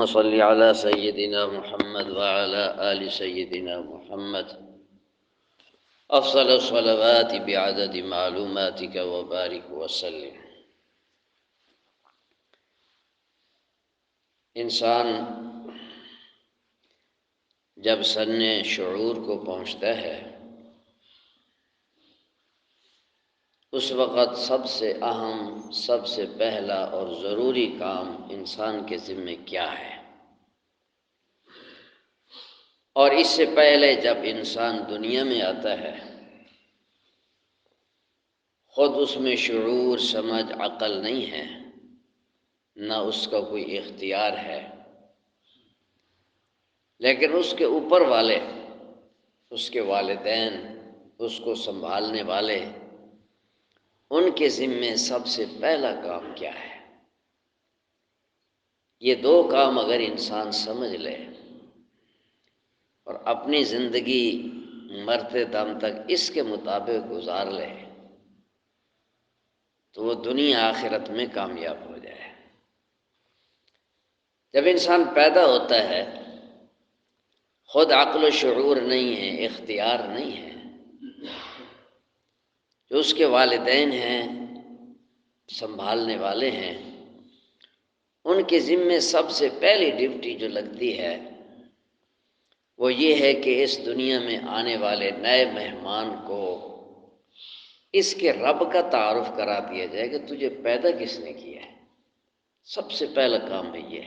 اللهم صل على سيدنا محمد وعلى آل سيدنا محمد أفضل الصلوات بعدد معلوماتك وبارك وسلم۔ انسان جب سن شعور کو پہنچتا ہے اس وقت سب سے اہم، سب سے پہلا اور ضروری کام انسان کے ذمے کیا ہے، اور اس سے پہلے جب انسان دنیا میں آتا ہے خود اس میں شعور، سمجھ، عقل نہیں ہے، نہ اس کا کوئی اختیار ہے، لیکن اس کے اوپر والے، اس کے والدین، اس کو سنبھالنے والے، ان کے ذمے سب سے پہلا کام کیا ہے۔ یہ دو کام اگر انسان سمجھ لے اور اپنی زندگی مرتے دم تک اس کے مطابق گزار لے تو وہ دنیا آخرت میں کامیاب ہو جائے۔ جب انسان پیدا ہوتا ہے خود عقل و شعور نہیں ہے، اختیار نہیں ہے، جو اس کے والدین ہیں، سنبھالنے والے ہیں، ان کے ذمے سب سے پہلی ڈیوٹی جو لگتی ہے وہ یہ ہے کہ اس دنیا میں آنے والے نئے مہمان کو اس کے رب کا تعارف کرا دیا جائے کہ تجھے پیدا کس نے کیا ہے۔ سب سے پہلا کام ہے یہ۔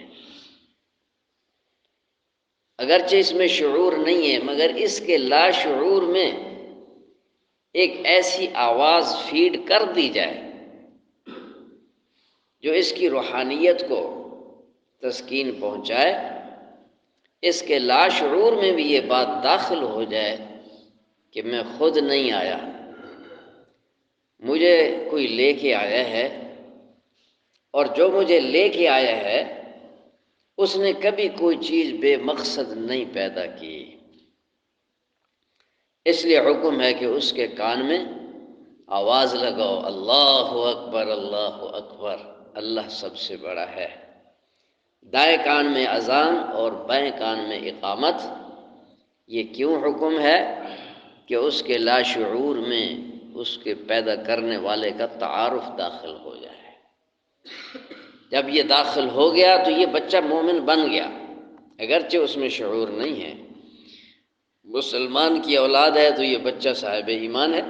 اگرچہ اس میں شعور نہیں ہے مگر اس کے لاشعور میں ایک ایسی آواز فیڈ کر دی جائے جو اس کی روحانیت کو تسکین پہنچائے، اس کے لاشعور میں بھی یہ بات داخل ہو جائے کہ میں خود نہیں آیا، مجھے کوئی لے کے آیا ہے، اور جو مجھے لے کے آیا ہے اس نے کبھی کوئی چیز بے مقصد نہیں پیدا کی، اس لیے حکم ہے کہ اس کے کان میں آواز لگاؤ، اللہ اکبر، اللہ اکبر، اللہ سب سے بڑا ہے۔ دائیں کان میں اذان اور بائیں کان میں اقامت۔ یہ کیوں حکم ہے؟ کہ اس کے لاشعور میں اس کے پیدا کرنے والے کا تعارف داخل ہو جائے۔ جب یہ داخل ہو گیا تو یہ بچہ مومن بن گیا، اگرچہ اس میں شعور نہیں ہے۔ مسلمان کی اولاد ہے تو یہ بچہ صاحب ایمان ہے۔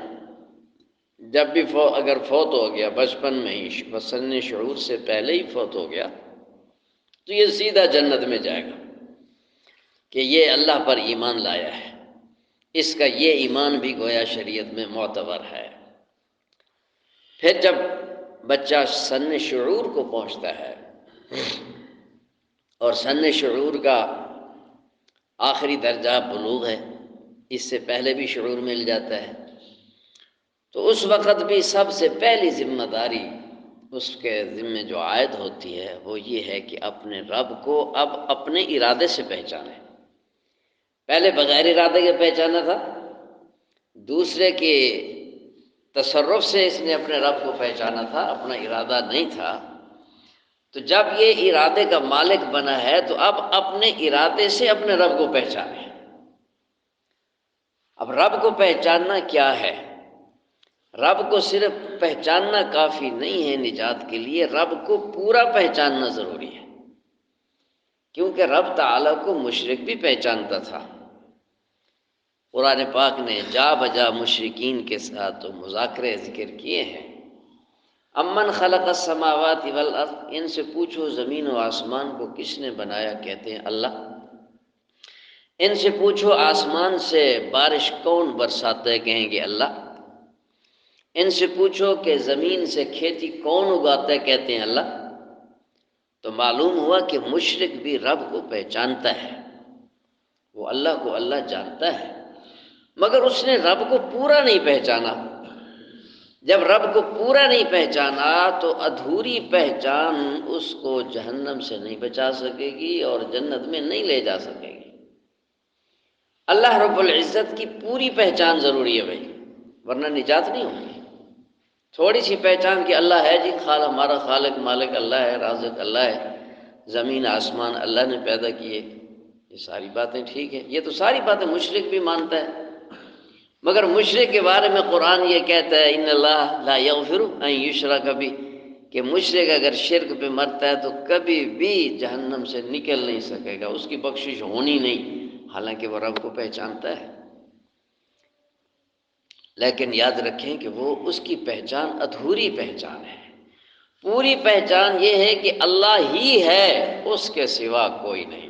جب بھی اگر فوت ہو گیا بچپن میں ہی، سن شعور سے پہلے ہی فوت ہو گیا تو یہ سیدھا جنت میں جائے گا کہ یہ اللہ پر ایمان لایا ہے، اس کا یہ ایمان بھی گویا شریعت میں معتبر ہے۔ پھر جب بچہ سن شعور کو پہنچتا ہے اور سن شعور کا آخری درجہ بلوغ ہے، اس سے پہلے بھی شعور مل جاتا ہے، تو اس وقت بھی سب سے پہلی ذمہ داری اس کے ذمے جو عائد ہوتی ہے وہ یہ ہے کہ اپنے رب کو اب اپنے ارادے سے پہچانے۔ پہلے بغیر ارادے کے پہچانا تھا، دوسرے کے تصرف سے اس نے اپنے رب کو پہچانا تھا، اپنا ارادہ نہیں تھا۔ تو جب یہ ارادے کا مالک بنا ہے تو اب اپنے ارادے سے اپنے رب کو پہچانے۔ اب رب کو پہچاننا کیا ہے؟ رب کو صرف پہچاننا کافی نہیں ہے نجات کے لیے، رب کو پورا پہچاننا ضروری ہے، کیونکہ رب تعالیٰ کو مشرک بھی پہچانتا تھا۔ قرآن پاک نے جا بجا مشرکین کے ساتھ تو مذاکرے ذکر کیے ہیں۔ امن خلق السماوات والارض، ان سے پوچھو زمین و آسمان کو کس نے بنایا، کہتے ہیں اللہ۔ ان سے پوچھو آسمان سے بارش کون برساتا ہے، کہیں گے اللہ۔ ان سے پوچھو کہ زمین سے کھیتی کون اگاتا ہے، کہتے ہیں اللہ۔ تو معلوم ہوا کہ مشرک بھی رب کو پہچانتا ہے، وہ اللہ کو اللہ جانتا ہے، مگر اس نے رب کو پورا نہیں پہچانا۔ جب رب کو پورا نہیں پہچانا تو ادھوری پہچان اس کو جہنم سے نہیں بچا سکے گی اور جنت میں نہیں لے جا سکے گی۔ اللہ رب العزت کی پوری پہچان ضروری ہے بھائی، ورنہ نجات نہیں ہوگی۔ تھوڑی سی پہچان کہ اللہ ہے جی، ہمارا خالق مالک اللہ ہے، رازق اللہ ہے، زمین آسمان اللہ نے پیدا کیے، یہ ساری باتیں ٹھیک ہیں، یہ تو ساری باتیں مشرک بھی مانتا ہے، مگر مشرک کے بارے میں قرآن یہ کہتا ہے ان اللہ لا یغفر ان یشرک بہ، کہ مشرک اگر شرک پہ مرتا ہے تو کبھی بھی جہنم سے نکل نہیں سکے گا، اس کی بخشش ہونی نہیں، حالانکہ وہ رب کو پہچانتا ہے۔ لیکن یاد رکھیں کہ وہ اس کی پہچان ادھوری پہچان ہے، پوری پہچان یہ ہے کہ اللہ ہی ہے، اس کے سوا کوئی نہیں،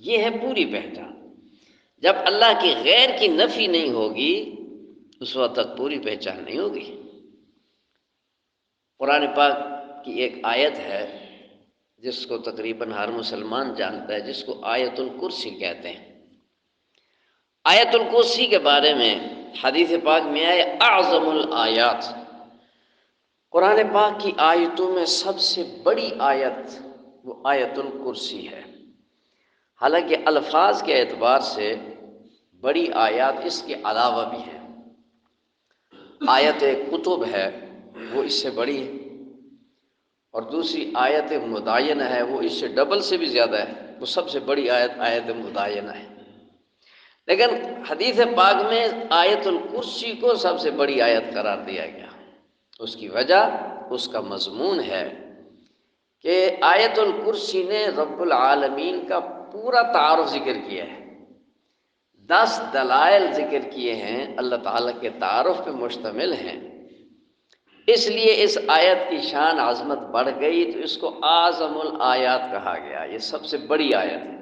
یہ ہے پوری پہچان۔ جب اللہ کی غیر کی نفی نہیں ہوگی اس وقت تک پوری پہچان نہیں ہوگی۔ قرآن پاک کی ایک آیت ہے جس کو تقریباً ہر مسلمان جانتا ہے، جس کو آیت الکرسی کہتے ہیں۔ آیت الکرسی کے بارے میں حدیث پاک میں آئے اعظم الآیات، قرآن پاک کی آیتوں میں سب سے بڑی آیت وہ آیت الکرسی ہے۔ حالانکہ الفاظ کے اعتبار سے بڑی آیات اس کے علاوہ بھی ہیں، آیت کتب ہے وہ اس سے بڑی ہے، اور دوسری آیت مدائنہ ہے وہ اس سے ڈبل سے بھی زیادہ ہے، وہ سب سے بڑی آیت آیت مدائنہ ہے۔ لیکن حدیث پاک میں آیت الکرسی کو سب سے بڑی آیت قرار دیا گیا، اس کی وجہ اس کا مضمون ہے کہ آیت الکرسی نے رب العالمین کا پورا تعارف ذکر کیا ہے، 10 دلائل ذکر کیے ہیں، اللہ تعالیٰ کے تعارف پہ مشتمل ہیں، اس لیے اس آیت کی شان عظمت بڑھ گئی تو اس کو اعظم الآیات کہا گیا، یہ سب سے بڑی آیت ہے۔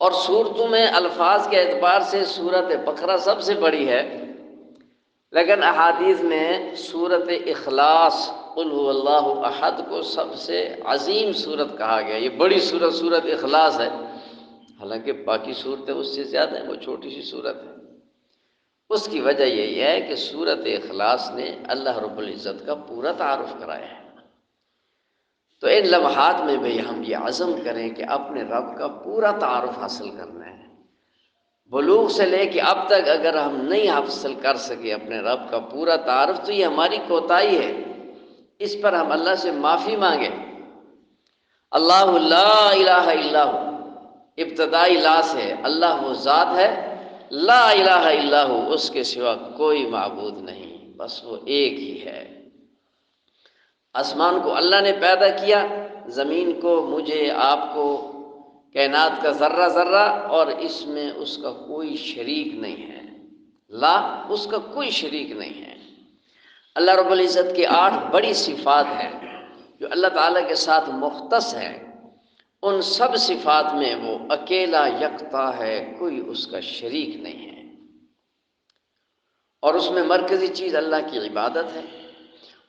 اور سورتوں میں الفاظ کے اعتبار سے سورت بقرہ سب سے بڑی ہے، لیکن احادیث میں سورت اخلاص قل هو اللہ احد کو سب سے عظیم سورت کہا گیا، یہ بڑی سورت سورت اخلاص ہے، حالانکہ باقی صورتیں اس سے زیادہ ہیں، وہ چھوٹی سی صورت ہے۔ اس کی وجہ یہی ہے کہ سورت اخلاص نے اللہ رب العزت کا پورا تعارف کرایا ہے۔ تو ان لمحات میں بھی ہم یہ عزم کریں کہ اپنے رب کا پورا تعارف حاصل کرنا ہے، بلوغ سے لے کے اب تک اگر ہم نہیں حاصل کر سکے اپنے رب کا پورا تعارف تو یہ ہماری کوتاہی ہے، اس پر ہم اللہ سے معافی مانگیں۔ اللہ لا الہ الا ہو، ابتدائی لا سے اللہ وہ ذات ہے، لا الہ الا ہو، اس کے سوا کوئی معبود نہیں، بس وہ ایک ہی ہے۔ آسمان کو اللہ نے پیدا کیا، زمین کو، مجھے، آپ کو، کائنات کا ذرہ ذرہ، اور اس میں اس کا کوئی شریک نہیں ہے، لا اس کا کوئی شریک نہیں ہے۔ اللہ رب العزت کی 8 بڑی صفات ہیں جو اللہ تعالیٰ کے ساتھ مختص ہیں، ان سب صفات میں وہ اکیلا یکتا ہے، کوئی اس کا شریک نہیں ہے، اور اس میں مرکزی چیز اللہ کی عبادت ہے۔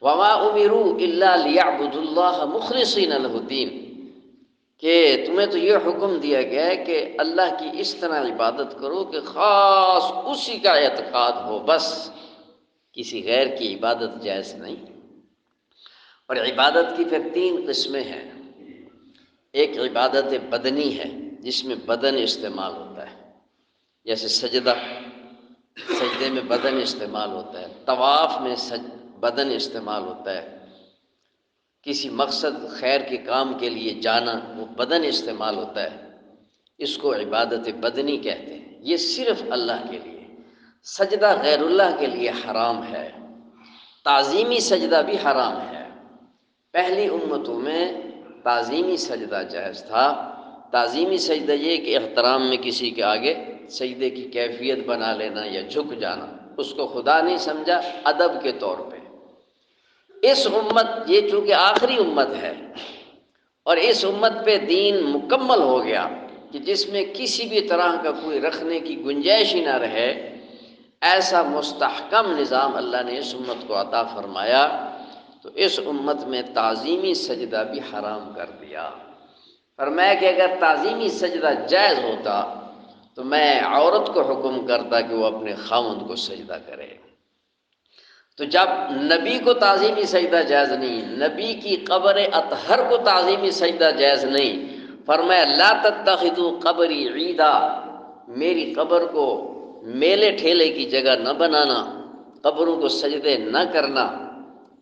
وَمَا أُمِرُوا إِلَّا لِيَعْبُدُوا اللَّهَ مُخْلِصِينَ لَهُ الدِّينَ، کہ تمہیں تو یہ حکم دیا گیا ہے کہ اللہ کی اس طرح عبادت کرو کہ خاص اسی کا اعتقاد ہو، بس کسی غیر کی عبادت جائز نہیں۔ اور عبادت کی پھر 3 قسمیں ہیں، ایک عبادت بدنی ہے جس میں بدن استعمال ہوتا ہے، جیسے سجدہ، سجدے میں بدن استعمال ہوتا ہے، طواف میں بدن استعمال ہوتا ہے، کسی مقصد خیر کے کام کے لیے جانا وہ بدن استعمال ہوتا ہے، اس کو عبادت بدنی کہتے ہیں، یہ صرف اللہ کے لیے۔ سجدہ غیر اللہ کے لیے حرام ہے، تعظیمی سجدہ بھی حرام ہے۔ پہلی امتوں میں تعظیمی سجدہ جائز تھا، تعظیمی سجدہ یہ کہ احترام میں کسی کے آگے سجدے کی کیفیت بنا لینا یا جھک جانا، اس کو خدا نہیں سمجھا، ادب کے طور پہ۔ اس امت، یہ چونکہ آخری امت ہے اور اس امت پہ دین مکمل ہو گیا کہ جس میں کسی بھی طرح کا کوئی رکھنے کی گنجائش ہی نہ رہے، ایسا مستحکم نظام اللہ نے اس امت کو عطا فرمایا، تو اس امت میں تعظیمی سجدہ بھی حرام کر دیا۔ فرمایا کہ اگر تعظیمی سجدہ جائز ہوتا تو میں عورت کو حکم کرتا کہ وہ اپنے خاوند کو سجدہ کرے۔ تو جب نبی کو تعظیمی سجدہ جائز نہیں، نبی کی قبر اطہر کو تعظیمی سجدہ جائز نہیں، فرمایا لا تتخذوا قبری عیدا، میری قبر کو میلے ٹھیلے کی جگہ نہ بنانا، قبروں کو سجدے نہ کرنا،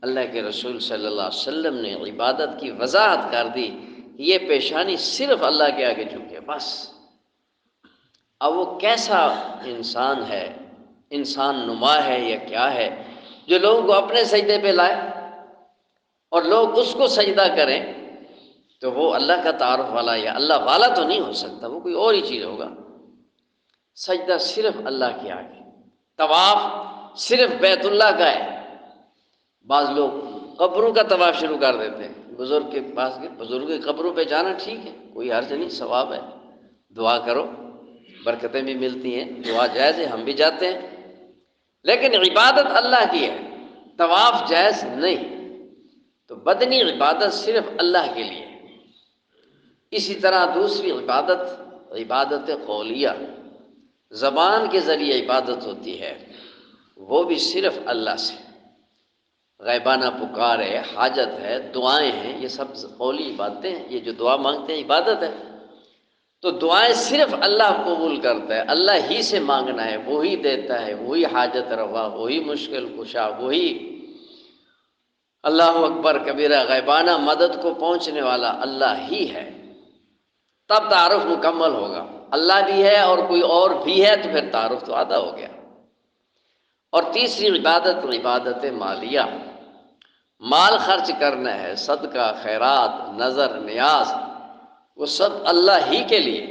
اللہ کے رسول صلی اللہ علیہ وسلم نے عبادت کی وضاحت کر دی، یہ پیشانی صرف اللہ کے آگے جھکے بس۔ اب وہ کیسا انسان ہے، انسان نما ہے یا کیا ہے، جو لوگوں کو اپنے سجدے پہ لائے اور لوگ اس کو سجدہ کریں، تو وہ اللہ کا تعارف والا یا اللہ والا تو نہیں ہو سکتا، وہ کوئی اور ہی چیز ہوگا۔ سجدہ صرف اللہ کے آگے، طواف صرف بیت اللہ کا ہے۔ بعض لوگ قبروں کا طواف شروع کر دیتے ہیں، بزرگ کے پاس گئے، بزرگ کی قبروں پہ جانا ٹھیک ہے، کوئی حرج نہیں، ثواب ہے، دعا کرو، برکتیں بھی ملتی ہیں، دعا جائز ہے، ہم بھی جاتے ہیں، لیکن عبادت اللہ کی ہے، طواف جائز نہیں۔ تو بدنی عبادت صرف اللہ کے لیے۔ اسی طرح دوسری عبادت، عبادت قولیہ، زبان کے ذریعے عبادت ہوتی ہے، وہ بھی صرف اللہ سے، غیبانہ پکار ہے، حاجت ہے، دعائیں ہیں، یہ سب قولی عبادتیں ہیں، یہ جو دعا مانگتے ہیں عبادت ہے۔ تو دعائیں صرف اللہ قبول کرتا ہے، اللہ ہی سے مانگنا ہے، وہی دیتا ہے، وہی حاجت روا، وہی مشکل کشا، وہی اللہ اکبر کبیرہ، غیبانہ مدد کو پہنچنے والا اللہ ہی ہے۔ تب تعارف مکمل ہوگا، اللہ بھی ہے اور کوئی اور بھی ہے تو پھر تعارف تو آدھا ہو گیا۔ اور تیسری عبادت، عبادت مالیہ، مال خرچ کرنا ہے، صدقہ، خیرات، نظر، نیاز، وہ سب اللہ ہی کے لیے۔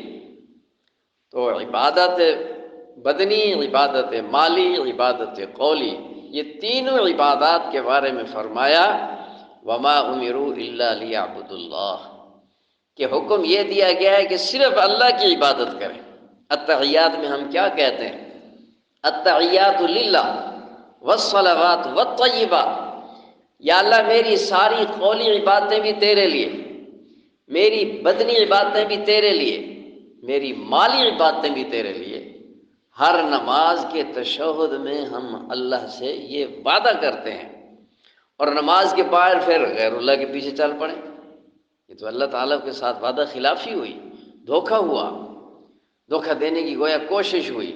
تو عبادت بدنی، عبادت مالی، عبادت قولی، یہ تینوں عبادات کے بارے میں فرمایا وما امروا الا لیعبدوا اللہ، کہ حکم یہ دیا گیا ہے کہ صرف اللہ کی عبادت کریں۔ التحیات میں ہم کیا کہتے ہیں؟ التحیات للہ والصلوات والطیبات، یا اللہ میری ساری قولی عبادتیں بھی تیرے لیے، میری بدنی عبادتیں بھی تیرے لیے، میری مالی عبادتیں بھی تیرے لیے۔ ہر نماز کے تشہد میں ہم اللہ سے یہ وعدہ کرتے ہیں، اور نماز کے بعد پھر غیر اللہ کے پیچھے چل پڑیں، یہ تو اللہ تعالیٰ کے ساتھ وعدہ خلافی ہوئی، دھوکہ ہوا، دھوکہ دینے کی گویا کوشش ہوئی۔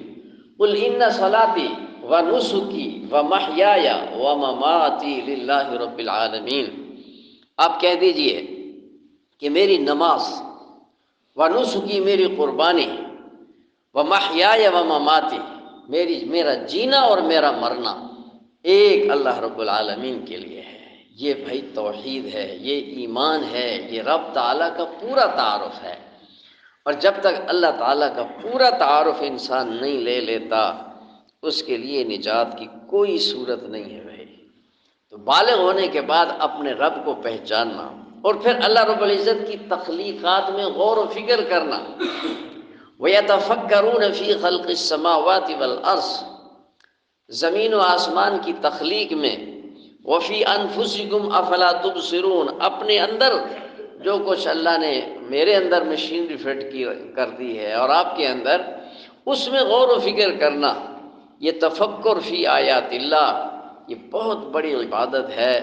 قل ان صلاتی ونسکی ومحیای ومماتی للہ رب العالمین، آپ کہہ دیجئے کہ میری نماز، ونسکی میری قربانی، ومحیای ومماتی میرا جینا اور میرا مرنا ایک اللہ رب العالمین کے لیے ہے۔ یہ بھائی توحید ہے، یہ ایمان ہے، یہ رب تعالیٰ کا پورا تعارف ہے۔ اور جب تک اللہ تعالیٰ کا پورا تعارف انسان نہیں لے لیتا، اس کے لیے نجات کی کوئی صورت نہیں ہے بھائی۔ تو بالغ ہونے کے بعد اپنے رب کو پہچاننا، اور پھر اللہ رب العزت کی تخلیقات میں غور و فکر کرنا۔ وَيَتَفَكَّرُونَ فِي خَلْقِ السَّمَاوَاتِ وَالْأَرْضِ، زمین و آسمان کی تخلیق میں، وَفِي أَنفُسِكُمْ أَفَلَا تُبْصِرُونَ، اپنے اندر جو کچھ اللہ نے میرے اندر مشینری فٹ کر دی ہے اور آپ کے اندر، اس میں غور و فکر کرنا، یہ تفکر فی آیات اللہ، یہ بہت بڑی عبادت ہے۔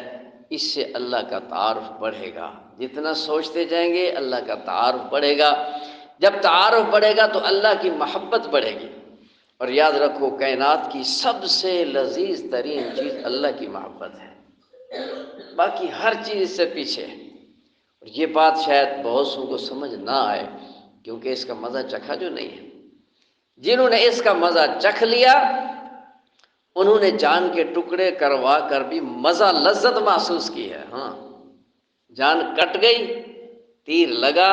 اس سے اللہ کا تعارف بڑھے گا، جتنا سوچتے جائیں گے اللہ کا تعارف بڑھے گا، جب تعارف بڑھے گا تو اللہ کی محبت بڑھے گی۔ اور یاد رکھو کائنات کی سب سے لذیذ ترین چیز اللہ کی محبت ہے، باقی ہر چیز اس سے پیچھے ہے۔ اور یہ بات شاید بہت سو کو سمجھ نہ آئے، کیونکہ اس کا مزہ چکھا جو نہیں ہے۔ جنہوں نے اس کا مزہ چکھ لیا، انہوں نے جان کے ٹکڑے کروا کر بھی مزہ، لذت محسوس کی ہے۔ ہاں، جان کٹ گئی، تیر لگا،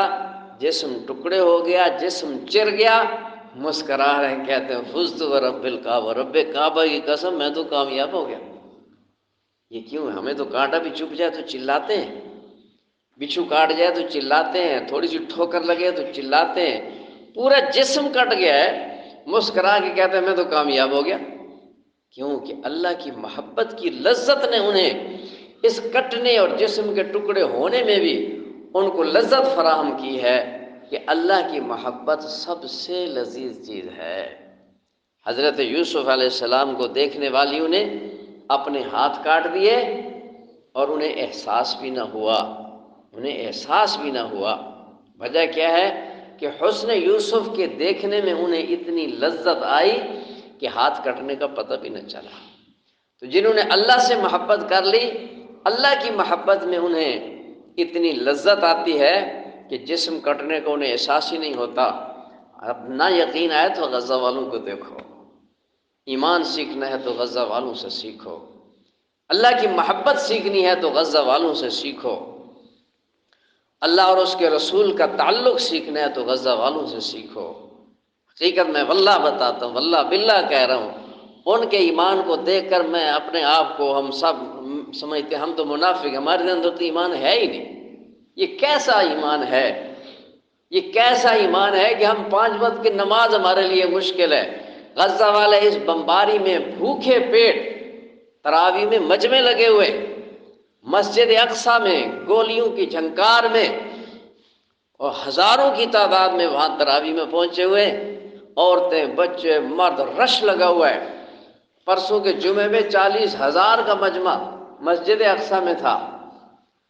جسم ٹکڑے ہو گیا، جسم چر گیا، مسکرا رہے ہیں، کہتے ہیں فزت ورب الکعبہ، رب کعبہ کی قسم میں تو کامیاب ہو گیا۔ یہ کیوں ہے؟ ہمیں تو کانٹا بھی چبھ جائے تو چلاتے ہیں، بچھو کاٹ جائے تو چلاتے ہیں، تھوڑی سی ٹھوکر لگے تو چلاتے ہیں، پورا جسم کٹ گیا ہے، مسکرا کے کہتے ہیں میں تو کامیاب ہو گیا۔ کیونکہ اللہ کی محبت کی لذت نے انہیں اس کٹنے اور جسم کے ٹکڑے ہونے میں بھی ان کو لذت فراہم کی ہے کہ اللہ کی محبت سب سے لذیذ چیز ہے۔ حضرت یوسف علیہ السلام کو دیکھنے والیوں نے اپنے ہاتھ کاٹ دیے اور انہیں احساس بھی نہ ہوا، وجہ کیا ہے کہ حسن یوسف کے دیکھنے میں انہیں اتنی لذت آئی کہ ہاتھ کٹنے کا پتہ بھی نہ چلا۔ تو جنہوں نے اللہ سے محبت کر لی، اللہ کی محبت میں انہیں اتنی لذت آتی ہے کہ جسم کٹنے کو انہیں احساس ہی نہیں ہوتا۔ اب نہ یقین آئے تو غزہ والوں کو دیکھو، ایمان سیکھنا ہے تو غزہ والوں سے سیکھو، اللہ کی محبت سیکھنی ہے تو غزہ والوں سے سیکھو، اللہ اور اس کے رسول کا تعلق سیکھنا ہے تو غزہ والوں سے سیکھو۔ حقیقت میں واللہ بتاتا ہوں، واللہ باللہ کہہ رہا ہوں، ان کے ایمان کو دیکھ کر میں اپنے آپ کو، ہم سب سمجھتے ہیں ہم تو منافق ہیں، ہمارے اندر تو ایمان ہے ہی نہیں۔ یہ کیسا ایمان ہے؟ یہ کیسا ایمان ہے کہ ہم 5 وقت کی نماز ہمارے لیے مشکل ہے؟ غزہ والے اس بمباری میں بھوکے پیٹ تراویح میں مجمع لگے ہوئے، مسجد اقصیٰ میں گولیوں کی جھنکار میں اور ہزاروں کی تعداد میں وہاں تراویح میں پہنچے ہوئے، عورتیں بچے مرد رش لگا ہوا ہے۔ پرسوں کے جمعے میں 40,000 کا مجمع مسجد اقصیٰ میں تھا،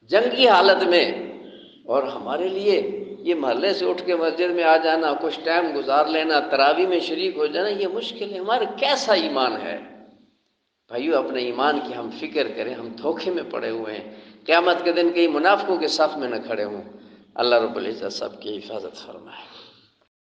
جنگی حالت میں، اور ہمارے لیے یہ محلے سے اٹھ کے مسجد میں آ جانا، کچھ ٹائم گزار لینا، تراویح میں شریک ہو جانا، یہ مشکل ہے۔ ہمارا کیسا ایمان ہے؟ بھائیو اپنے ایمان کی ہم فکر کریں، ہم دھوکے میں پڑے ہوئے ہیں، قیامت کے دن کئی منافقوں کے صف میں نہ کھڑے ہوں۔ اللہ رب العزت سب کی حفاظت فرمائے۔